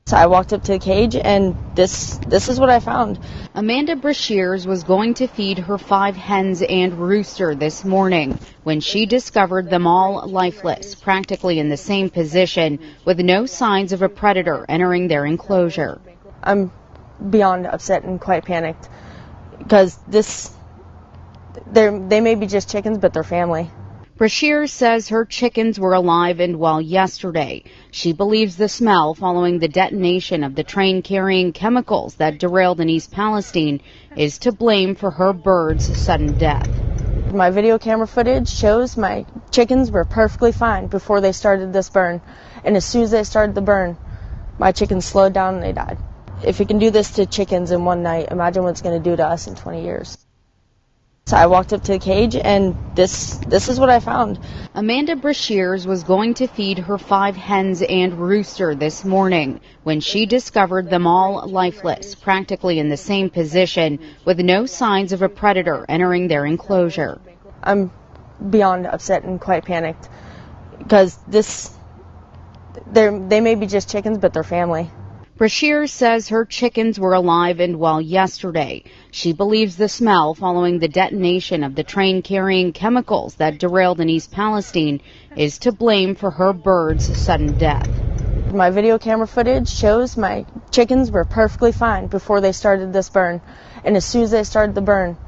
So I walked up to the cage, and this is what I found. Amanda Brashears was going to feed her 5 hens and rooster this morning when she discovered them all lifeless, practically in the same position, with no signs of a predator entering their enclosure. I'm beyond upset and quite panicked because they may be just chickens, but they're family. Brashears says her chickens were alive and well yesterday. She believes the smell following the detonation of the train carrying chemicals that derailed in East Palestine is to blame for her birds' sudden death. My video camera footage shows my chickens were perfectly fine before they started this burn. And as soon as they started the burn, my chickens slowed down and they died. If it can do this to chickens in one night, imagine what it's going to do to us in 20 years. So I walked up to the cage, and this is what I found. Amanda Brashears was going to feed her 5 hens and rooster this morning when she discovered them all lifeless, practically in the same position, with no signs of a predator entering their enclosure. I'm beyond upset and quite panicked because they may be just chickens, but they're family. Brashears says her chickens were alive and well yesterday. She believes the smell following the detonation of the train carrying chemicals that derailed in East Palestine is to blame for her birds' sudden death. My video camera footage shows my chickens were perfectly fine before they started this burn. And as soon as they started the burn,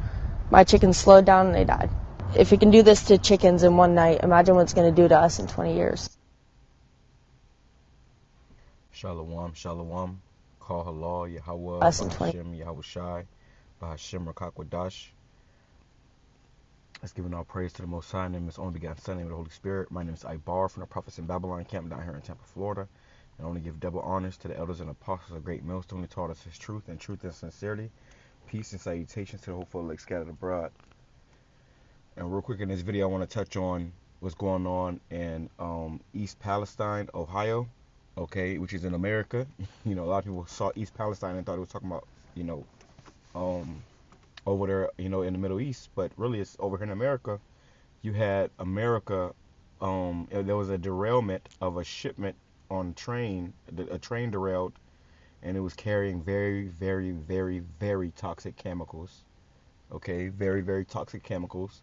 my chickens slowed down and they died. If it can do this to chickens in one night, imagine what it's going to do to us in 20 years. Shalom, shalom. Call halal, YAHAWAH, BAHASHAM, YAHAWASHI, BAHASHAM, QADASH. Let's give all praise to the Most High. Name is only begotten Son, name of the Holy Spirit. My name is Ibar from the Prophets in Babylon camp down here in Tampa, Florida. And I want to give double honors to the elders and apostles of Great Millstone who taught us His truth and sincerity. Peace and salutations to the hopeful elect scattered abroad. And real quick in this video, I want to touch on what's going on in East Palestine, Ohio. Okay, which is in America. You know, a lot of people saw East Palestine and thought it was talking about, over there, in the Middle East. But really, it's over here in America. You had America, there was a derailment of a shipment on train. A train derailed, and it was carrying very, very, very, very toxic chemicals. Okay, very, very toxic chemicals.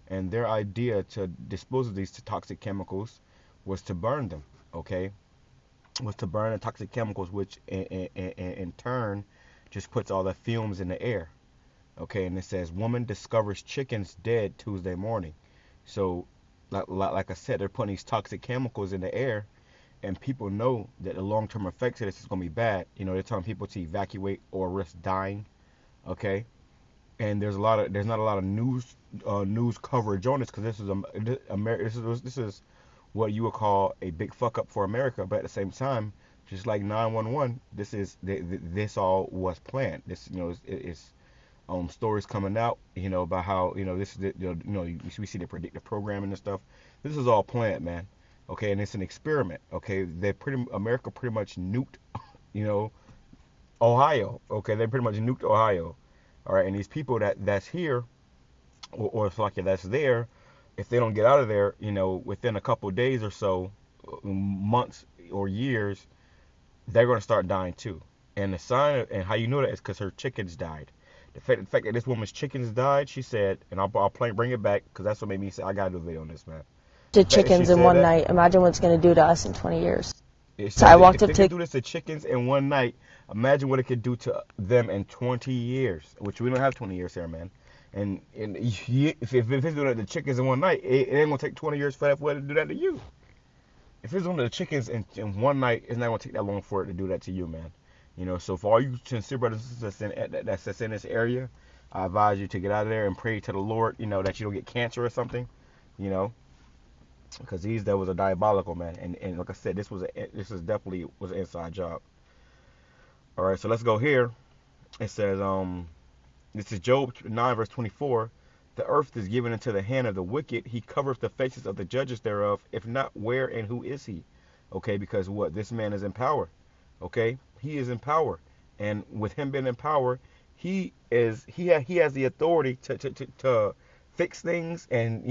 And their idea to dispose of these toxic chemicals was to burn them, okay? Was to burn the toxic chemicals, which in turn just puts all the fumes in the air. Okay, and it says woman discovers chickens dead Tuesday morning. So like I said, they're putting these toxic chemicals in the air, and people know that the long-term effects of this is going to be bad. They're telling people to evacuate or risk dying. Okay, and there's not a lot of news coverage on this because this is what you would call a big fuck up for America, but at the same time, just like 911, this all was planned. This, it's stories coming out, about how, this is, we see the predictive programming and stuff. This is all planned, man. Okay, and it's an experiment. Okay, America pretty much nuked, Ohio. Okay, they pretty much nuked Ohio. All right, and these people that's here, or it's like that's there. If they don't get out of there, within a couple of days or so, months or years, they're going to start dying too. And the sign, and how you know that is because her chickens died. The fact that this woman's chickens died, she said, and I'll bring it back because that's what made me say I got to do a video on this, man. To chickens in one night, imagine what it's going to do to us in 20 years. So I walked up to. If they could do this to chickens in one night, imagine what it could do to them in 20 years, which we don't have 20 years here, man. And if it's doing that to chickens in one night, it ain't gonna take 20 years for that to do that to you. If it's doing the chickens in one night, it's not gonna take that long for it to do that to you, man. So for all you sincere brothers and sisters that's in this area, I advise you to get out of there and pray to the Lord, that you don't get cancer or something, because that was a diabolical, man. And like I said, this definitely was an inside job. All right, so let's go here. It says This is Job 9, verse 24. The earth is given into the hand of the wicked. He covereth the faces of the judges thereof. If not, where and who is he? Okay, because what? This man is in power. Okay, he is in power. And with him being in power, he has the authority to fix things and,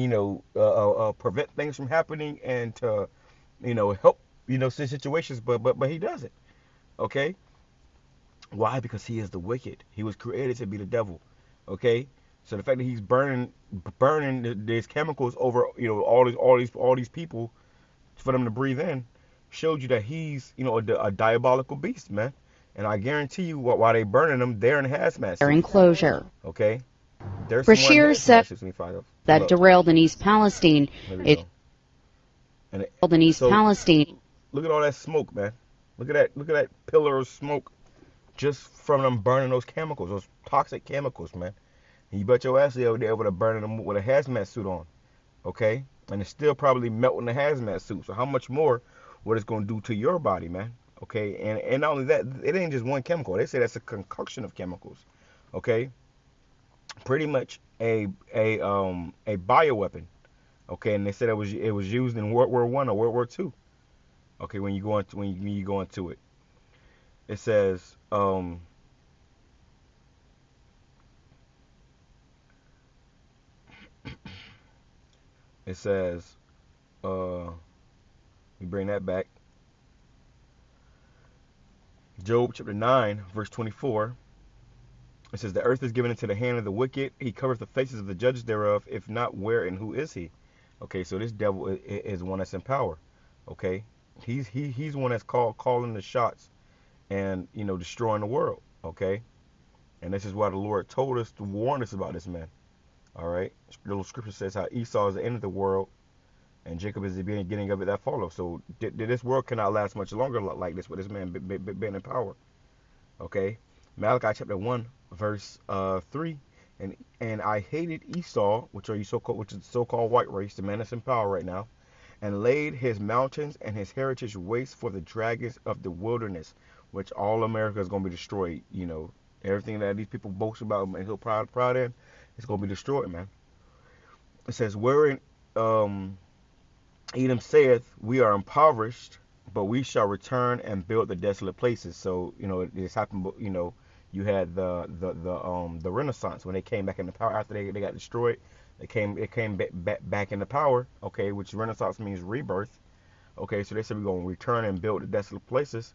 prevent things from happening and to, help, situations. But he doesn't. Okay? Why? Because he is the wicked. He was created to be the devil. Okay? So the fact that he's burning these chemicals over, all these people for them to breathe in showed you that he's, a diabolical beast, man. And I guarantee you, while they burning them, they're in hazmat their suits. enclosure. Okay? There's someone in Bashir hazmat said suits. Let me find out. that Look. derailed in East Palestine There we is go. And in East so Palestine. look at all that smoke, man. Look at that. Look at that pillar of smoke just from them burning those chemicals, those toxic chemicals, man. And you bet your ass they're able to burn them with a hazmat suit on, okay? And it's still probably melting the hazmat suit. So how much more what it's gonna do to your body, man? Okay, and not only that, it ain't just one chemical. They say that's a concoction of chemicals, okay? Pretty much a bioweapon, okay? And they said it was used in World War I or World War II. Okay, when you go into it, it says it says we bring that back. Job chapter 9 verse 24. It says the earth is given into the hand of the wicked. He covers the faces of the judges thereof. If not, where and who is he? Okay, so this devil is one that's in power. Okay, he's one that's calling the shots and destroying the world. Okay, and this is why the Lord told us to warn us about this man. All right, the little scripture says how Esau is the end of the world and Jacob is the beginning of it that follows. So this world cannot last much longer like this with this man being in power. Okay, Malachi chapter 1 verse 3. And I hated Esau, which is the so-called white race, the man that's in power right now, and laid his mountains and his heritage waste for the dragons of the wilderness, which all America is going to be destroyed. Everything that these people boast about and he'll proud in, it's going to be destroyed, man. It says, wherein Edom saith, we are impoverished, but we shall return and build the desolate places. So this happened. You had the Renaissance when they came back into power after they got destroyed. It came back into power. Okay, which Renaissance means rebirth. Okay, so they said we're gonna return and build the desolate places.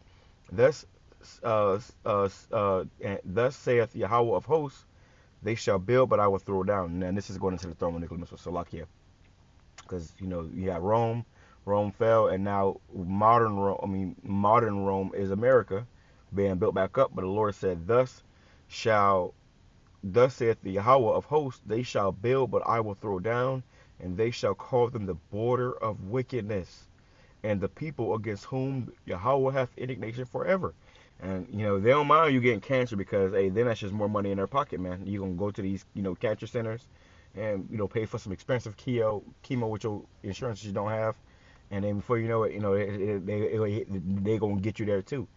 Thus, and thus saith Yahawah of hosts, they shall build, but I will throw down. And this is going into the thermonuclear missile, Salakia, because you got Rome fell, and now modern Rome is America being built back up. But the Lord said, thus saith the Yahawah of hosts, they shall build, but I will throw down, and they shall call them the border of wickedness, and the people against whom Yahawah hath indignation forever. And they don't mind you getting cancer, because then that's just more money in their pocket, man. You're gonna go to these cancer centers and pay for some expensive chemo with your insurance you don't have, and then before you know it, they gonna get you there too.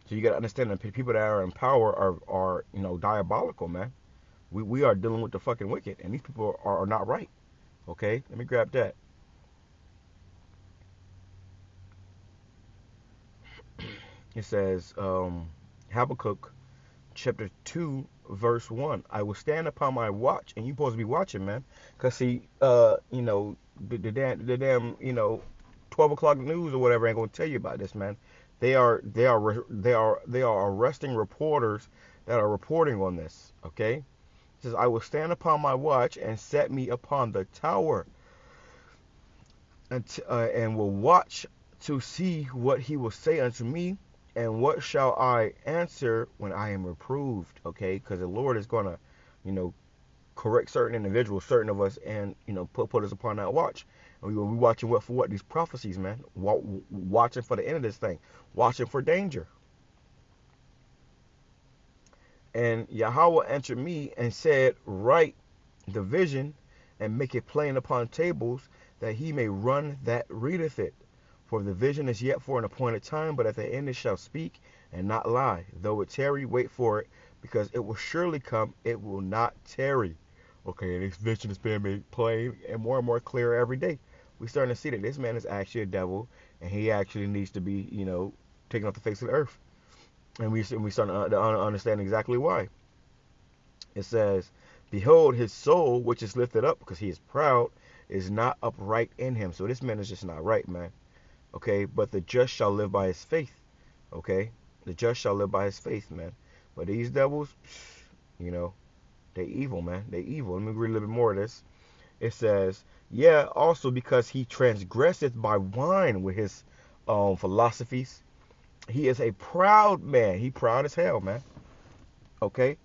So you gotta understand that people that are in power are diabolical, man. We are dealing with the fucking wicked, and these people are not right. Okay, let me grab that. It says Habakkuk chapter 2 verse 1. I will stand upon my watch, and you supposed to be watching, man, because see the damn 12 o'clock news or whatever ain't gonna tell you about this, man. They are arresting reporters that are reporting on this. Okay, it says I will stand upon my watch and set me upon the tower, and will watch to see what he will say unto me, and what shall I answer when I am reproved. Okay, because the Lord is gonna correct certain individuals, certain of us, and put us upon that watch. And we will be watching for what? These prophecies, man. Watching for the end of this thing, watching for danger. And Yahawah answered me and said, write the vision and make it plain upon tables, that he may run that readeth it. For the vision is yet for an appointed time, but at the end it shall speak and not lie. Though it tarry, wait for it, because it will surely come, it will not tarry. Okay, and this vision is being made plain and more clear every day. We're starting to see that this man is actually a devil, and he actually needs to be, taken off the face of the earth. And we start to understand exactly why. It says, behold, his soul, which is lifted up, because he is proud, is not upright in him. So this man is just not right, man. Okay, but the just shall live by his faith. Okay, The just shall live by his faith, man. But these devils, you know, they evil, man. They evil. Let me read a little bit more of this. It says, yeah, also because he transgresseth by wine with his philosophies. He is a proud man. He proud as hell, man. Okay?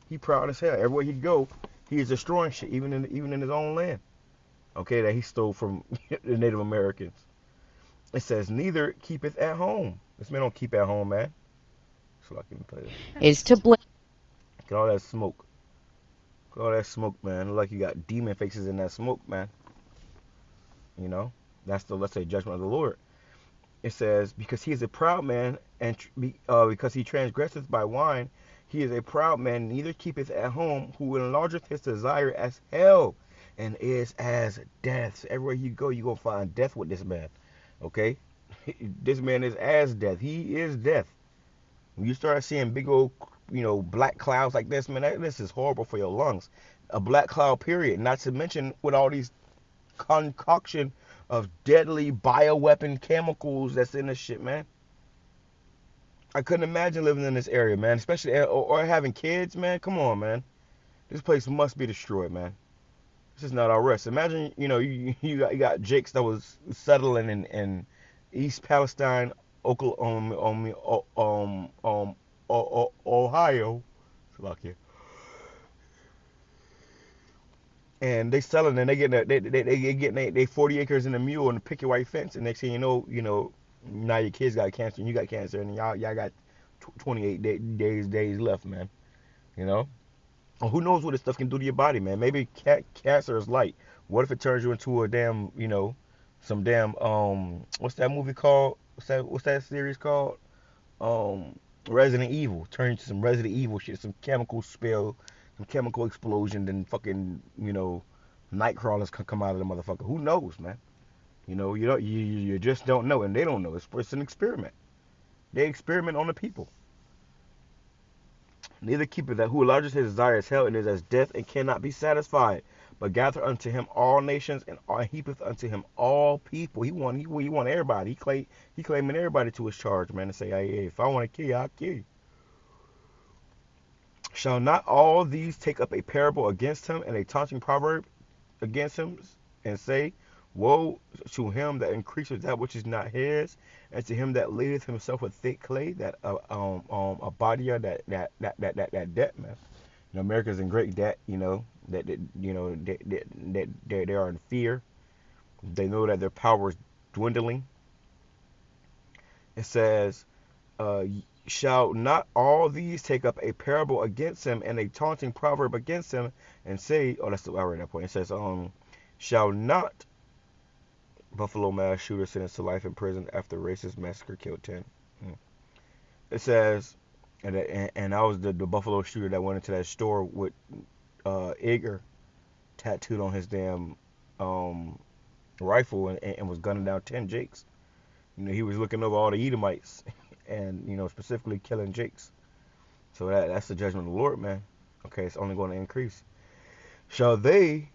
He proud as hell. Everywhere he go, he is destroying shit, even in his own land. Okay, that he stole from the Native Americans. It says, neither keepeth at home. This man don't keep at home, man. So I can play this. Is to blame. Get all that smoke. Get all that smoke, man. Look like you got demon faces in that smoke, man. You know? That's the, let's say, judgment of the Lord. It says, because he is a proud man, and because he transgresseth by wine, he is a proud man, neither keepeth at home, who enlargeth his desire as hell, and is as death. So everywhere you go, you're going to find death with this man. Okay? This man is as death. He is death. When you start seeing big old, black clouds like this, man, this is horrible for your lungs. A black cloud, period. Not to mention with all these concoction of deadly bioweapon chemicals that's in this shit, man. I couldn't imagine living in this area, man, especially or having kids, man. Come on, man. This place must be destroyed, man. This is not our rest. Imagine, you got Jakes that was settling in East Palestine, Oklahoma, Ohio, and they selling and they getting they 40 acres in a mule and a picket white fence, and next thing you know, now your kids got cancer and you got cancer, and y'all got 28 days left, man. You know, who knows what this stuff can do to your body, man? Maybe cancer is light. What if it turns you into a damn, some damn what's that movie called? What's that series called? Resident Evil. Turn into some Resident Evil shit, some chemical spill, some chemical explosion, then fucking, night crawlers come out of the motherfucker. Who knows, man? You just don't know, and they don't know. It's an experiment. They experiment on the people. Neither keepeth that who enlarges his desire as hell, and is as death, and cannot be satisfied, but gather unto him all nations, and heapeth unto him all people. He want everybody. He claiming everybody to his charge, man, and say, hey, if I want to kill you, I'll kill you. Shall not all these take up a parable against him, and a taunting proverb against him, and say, woe to him that increaseth that which is not his, and to him that ladeth himself with thick clay, that a body of that debt, man. America's in great debt. That they are in fear. They know that their power is dwindling. It says, shall not all these take up a parable against him, and a taunting proverb against him, and say, that's the I read that point. It says, shall not Buffalo mass shooter sentenced to life in prison after racist massacre killed 10. It says, and that was the Buffalo shooter that went into that store with Igor tattooed on his damn rifle and was gunning down 10 Jakes. He was looking over all the Edomites and, specifically killing Jakes. So that's the judgment of the Lord, man. Okay, it's only going to increase. Shall they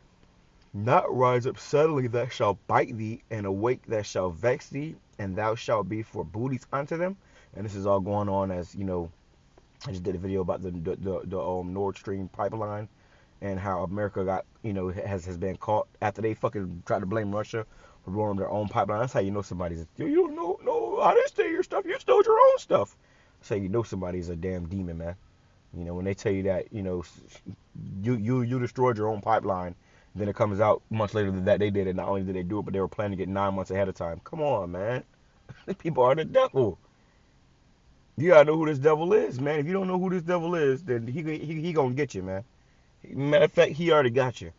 not rise up suddenly that shall bite thee, and awake that shall vex thee, and thou shalt be for booties unto them? And this is all going on as, I just did a video about the Nord Stream pipeline and how America got, has been caught after they fucking tried to blame Russia for blowing their own pipeline. That's how you know somebody's, you don't know, no, I didn't steal your stuff, you stole your own stuff. That's how you know somebody's a damn demon, man. When they tell you that, you destroyed your own pipeline, then it comes out months later that they did it. Not only did they do it, but they were planning to get 9 months ahead of time. Come on, man. These people are the devil. You gotta know who this devil is, man. If you don't know who this devil is, then he gonna get you, man. Matter of fact, he already got you.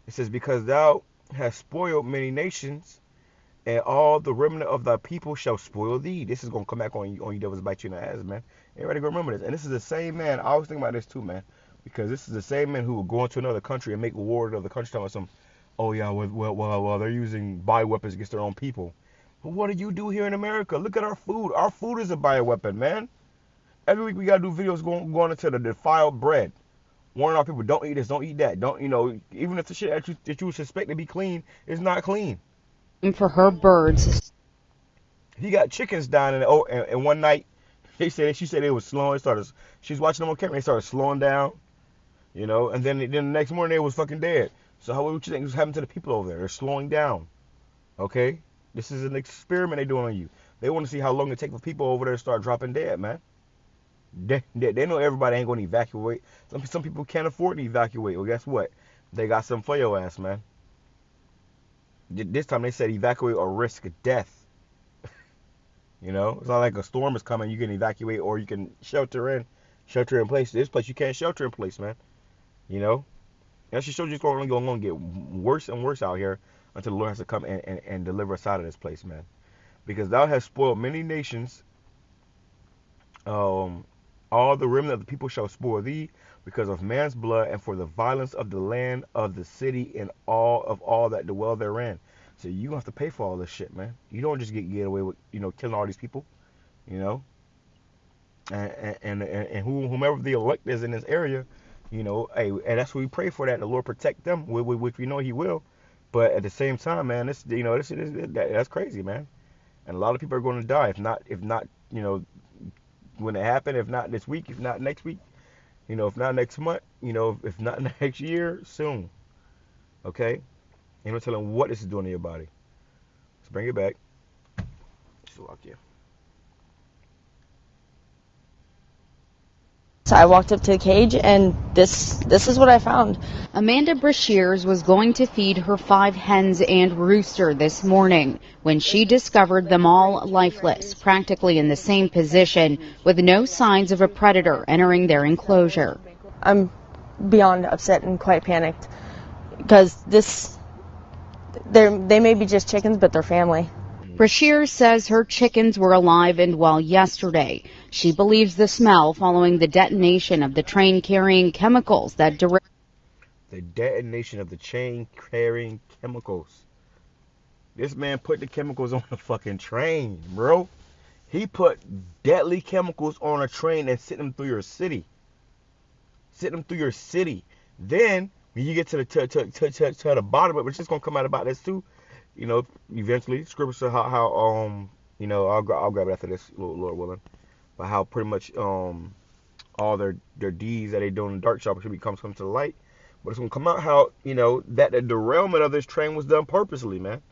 It says, because thou hast spoiled many nations, and all the remnant of thy people shall spoil thee. This is gonna come back on you devils, bite you in the ass, man. Everybody go remember this. And this is the same man. I always think about this too, man. Because this is the same man who will go into another country and make war with another country, talking about some, oh yeah, well, they're using bioweapons against their own people. But what do you do here in America? Look at our food. Our food is a bioweapon, man. Every week we gotta do videos going into the defiled bread, warning our people, don't eat this, don't eat that, don't, even if the shit that you suspect to be clean is not clean. For her birds. He got chickens dying in one night. She said it was slowing. She's watching them on camera. They started slowing down, and then the next morning they was fucking dead. So what you think was happening to the people over there? They're slowing down. Okay, this is an experiment they're doing on you. They want to see how long it takes for people over there to start dropping dead, man. They know everybody ain't going to evacuate. Some people can't afford to evacuate. Well, guess what? They got some for your ass, man. This time they said evacuate or risk death. It's not like a storm is coming. You can evacuate or you can shelter in place. This place you can't shelter in place, man. That just shows you it's only going to get worse and worse out here until the Lord has to come and deliver us out of this place, man. Because thou hast spoiled many nations. All the remnant of the people shall spoil thee because of man's blood and for the violence of the land of the city and all that dwell therein. So you have to pay for all this shit, man. You don't just get away with killing all these people, and whomever the elect is in this area, hey, and that's what we pray for, that the Lord protect them, which we know He will. But at the same time, man, that's crazy, man. And a lot of people are going to die if not, when it happened, if not this week, if not next week, if not next month, if not next year, soon. Okay? Ain't no telling what this is doing to your body. Let's bring it back. Just walk you. So I walked up to the cage, and this is what I found. Amanda Brashears was going to feed her 5 hens and rooster this morning when she discovered them all lifeless, practically in the same position, with no signs of a predator entering their enclosure. I'm beyond upset and quite panicked because they may be just chickens, but they're family. Brashears says her chickens were alive and well yesterday. She believes the smell following the detonation of the train carrying chemicals that The detonation of the chain carrying chemicals. This man put the chemicals on the fucking train, bro. He put deadly chemicals on a train and sent them through your city. Then when you get to the bottom of it, which is gonna come out about this too. Eventually, scripture said how I'll grab it after this, Lord willing, but how pretty much all their deeds that they do in the dark shop should come to the light. But it's gonna come out how that the derailment of this train was done purposely, man.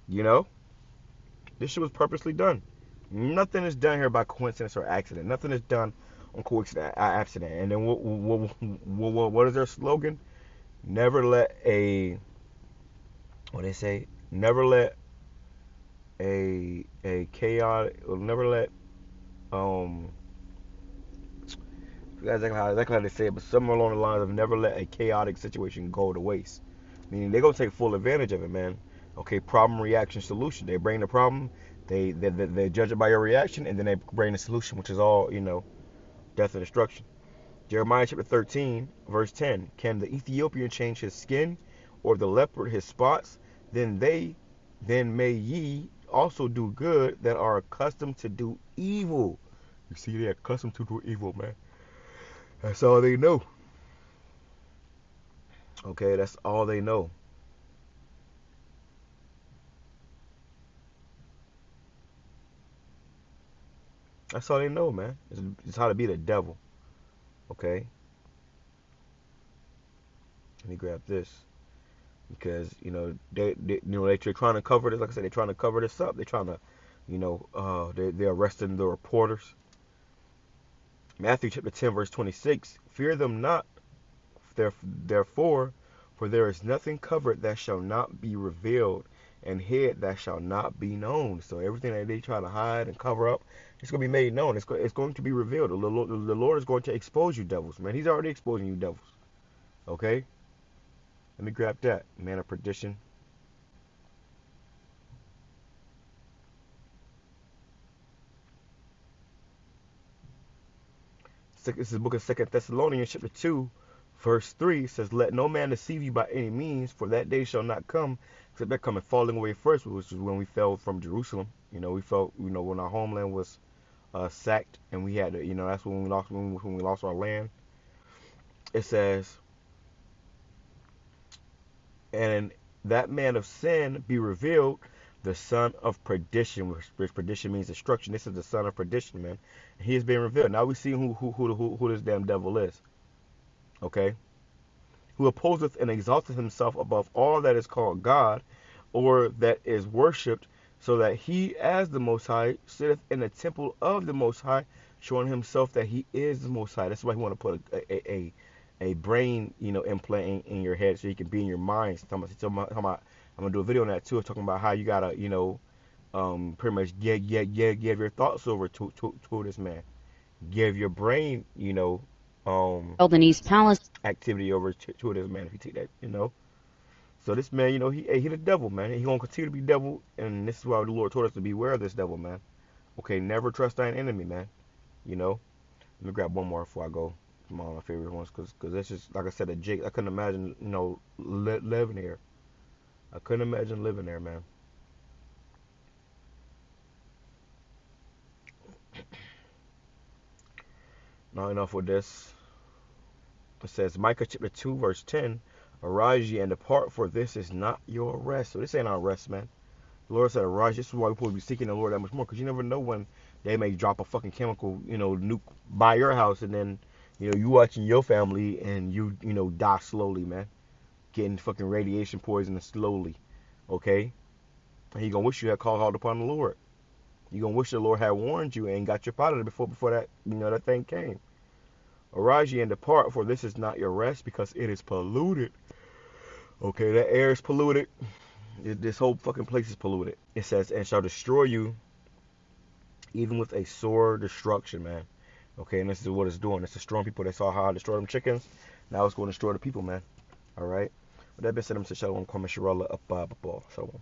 This shit was purposely done. Nothing is done here by coincidence or accident. Nothing is done on coincidence or accident. And then what is their slogan? Never let a what they say. Never let a chaotic, never let exactly how they say it, but somewhere along the lines of never let a chaotic situation go to waste. Meaning they're gonna take full advantage of it, man. Okay, problem, reaction, solution. They bring the problem, they judge it by your reaction, and then they bring the solution, which is all death and destruction. Jeremiah chapter 13, verse 10. Can the Ethiopian change his skin, or the leopard his spots? Then may ye also do good that are accustomed to do evil. You see, they're accustomed to do evil, man. That's all they know. Okay, that's all they know. That's all they know, man. It's how to be the devil. Okay. Let me grab this. Because they're trying to cover this. Like I said, they're trying to cover this up. They're trying to, they're arresting the reporters. Matthew chapter 10 verse 26. Fear them not, therefore, for there is nothing covered that shall not be revealed, and hid that shall not be known. So everything that they try to hide and cover up, it's going to be made known. It's going to be revealed. The Lord is going to expose you devils, man. He's already exposing you devils. Okay. Let me grab that. Man of perdition. This is the book of 2 Thessalonians chapter 2, verse 3. It says, let no man deceive you by any means, for that day shall not come, except there come falling away first, which is when we fell from Jerusalem. We felt, when our homeland was sacked, and we had to, that's when we lost our land. It says, and that man of sin be revealed, the son of perdition, which perdition means destruction. This is the son of perdition, man. He is being revealed. Now we see who this damn devil is. Okay? Who opposeth and exalteth himself above all that is called God, or that is worshipped, so that he, as the Most High, sitteth in the temple of the Most High, showing himself that he is the Most High. That's why he want to put a brain, implant in your head so you can be in your mind. I'm gonna do a video on that too, talking about how you gotta, pretty much give your thoughts over to this man. Give your brain, in East Palestine. activity over to this man. If you take that, So this man, he the devil, man. He gonna continue to be devil, and this is why the Lord told us to beware of this devil, man. Okay, never trust thine enemy, man. Let me grab one more before I go. One of my favorite ones, cause that's just like I said, a Jake. I couldn't imagine, living here. I couldn't imagine living there, man. Not enough with this. It says Micah chapter 2 verse 10, arise ye and depart, for this is not your rest. So this ain't our rest, man. The Lord said arise. This is why we're supposed to be seeking the Lord that much more, because you never know when they may drop a fucking chemical, nuke by your house, and then, you watching your family and you die slowly, man. Getting fucking radiation poisoning slowly. Okay? And you gonna wish you had called upon the Lord. You gonna wish the Lord had warned you and got you out of it before that, that thing came. Arise ye and depart, for this is not your rest, because it is polluted. Okay, that air is polluted. This whole fucking place is polluted. It says, and shall destroy you, even with a sore destruction, man. Okay, and this is what it's doing. It's destroying people. They saw how I destroyed them chickens. Now it's going to destroy the people, man. All right. With that being said, I'm going to say shalom, comment, shirala, up, shalom.